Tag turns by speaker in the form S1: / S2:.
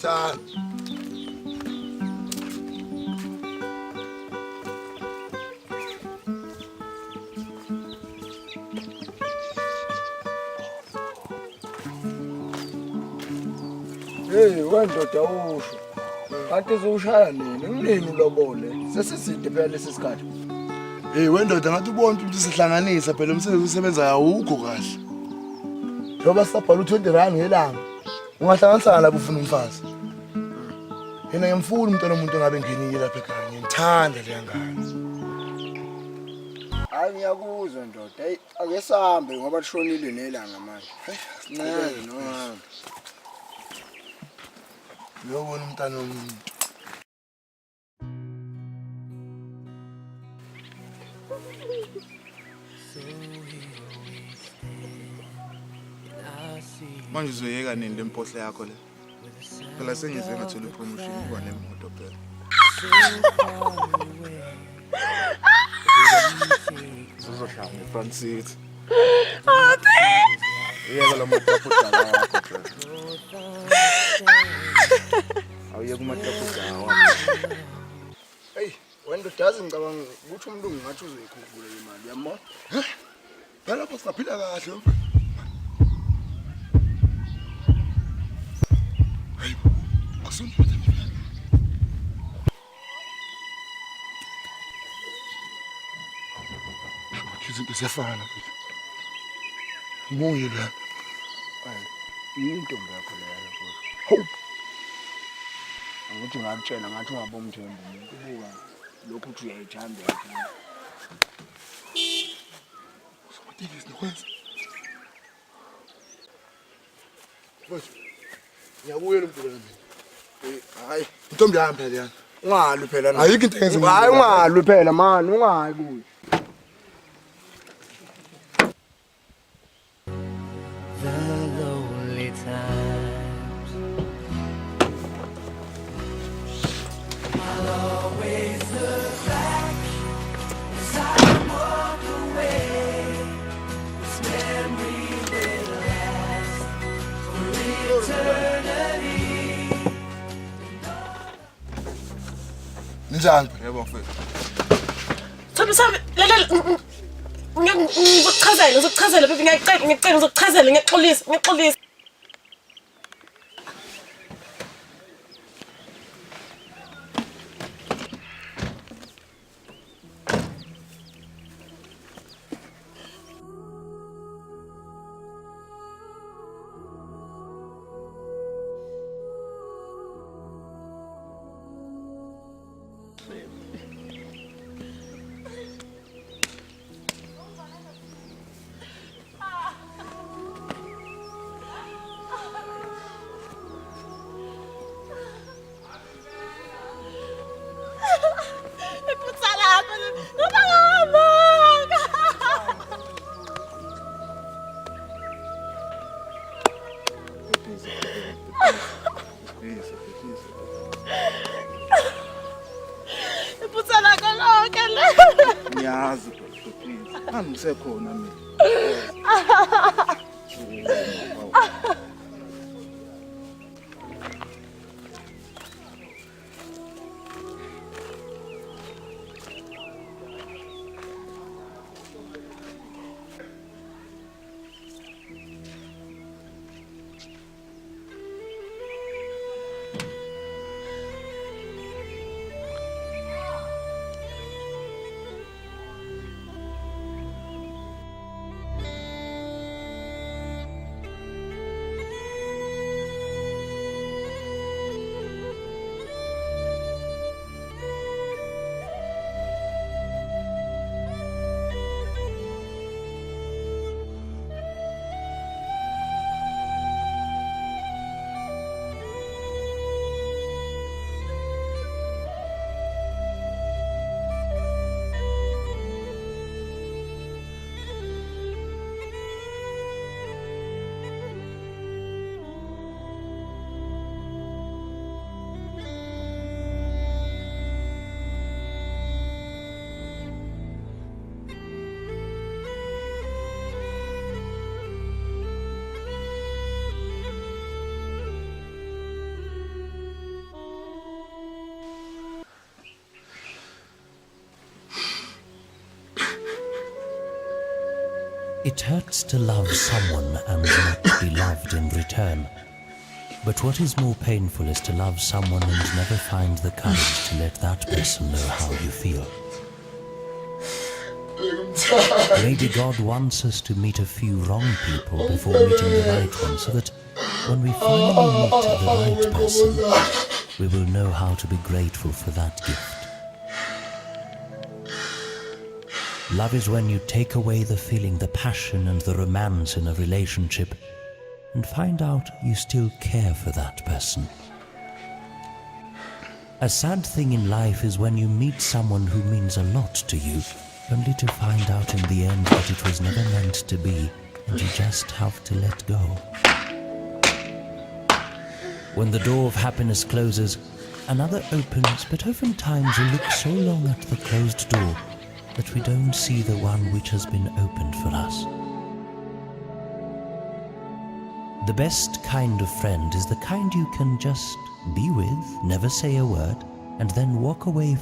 S1: Cha.
S2: Hey, wendoda usho. Kanti uzoshaya nini? Unini ulobole? Sesiside phela lesi sikhathi.
S1: Hey wendoda ngathi ubona ukuthi sihlanganisa phela umsebenzi usebenza awukho kahle. Njoba sisabhala u20 rand ngelanga. Ungahlanganisa lapho ufuna umfazi. Yena ngiyamfuna umntwana umuntu ngabe ngenile lapha ekhaya. Ngiyithanda le ngane.
S2: Hayi ngiyakuzwa ndoda. Hey, ake sambe ngoba lishonile nelanga manje. Sincane no.
S1: Uyobona umntwana womuntu.
S3: Manje uzoyeka nini lempohle yakho le? Phela sengize ngathola ipromotion kuba nemoto phela. Uzohlala ngefront seat.
S4: Oh, baby.
S3: Yeka la matapudala wakho phela. Awuyeka umatapudala wakho.
S2: Hey, wendoda ngicabanga ukuthi umlungu ngathi uzoyikhuphula imali yamo.
S1: Ngalapho sisaphila kahle. Hayi, akusonto. Izinto siyafana futhi. Moya la.
S2: Into ngakho leyo futhi.
S1: Hawu.
S2: Angithi ngakutshela ngathi ungabomthembu umuntu buka lokhu uthi uyayithanda yakho.
S1: Somatekisi nokwenza. Mfowethu. Ngiyabuyela umpilo nami.
S2: Hayi,
S1: Intombi yami phela yana.
S2: ungalwi phela.
S1: Ayikho into engenza.
S2: Hayi ungalwi phela mani, ungayi kuyo.
S1: Njani?
S3: Yebo mfethu.
S4: Sabe ngizokuchazela baby ngiyacela ngizokuchazela ngiyaxolisa.
S3: Ngiyazi please. Angisekhona mina.
S5: It hurts to love someone and not be loved in return. But what is more painful is to love someone and never find the courage to let that person know how you feel. Maybe God wants us to meet a few wrong people before meeting the right one, so that when we finally meet the right person, we will know how to be grateful for that gift. Love is when you take away the feeling, the passion and the romance in a relationship and find out you still care for that person. A sad thing in life is when you meet someone who means a lot to you, only to find out in the end that it was never meant to be and you just have to let go. When the door of happiness closes, another opens, but oftentimes we look so long at the closed door that we don't see the one which has been opened for us. The best kind of friend is the kind you can just be with, never say a word, and then walk away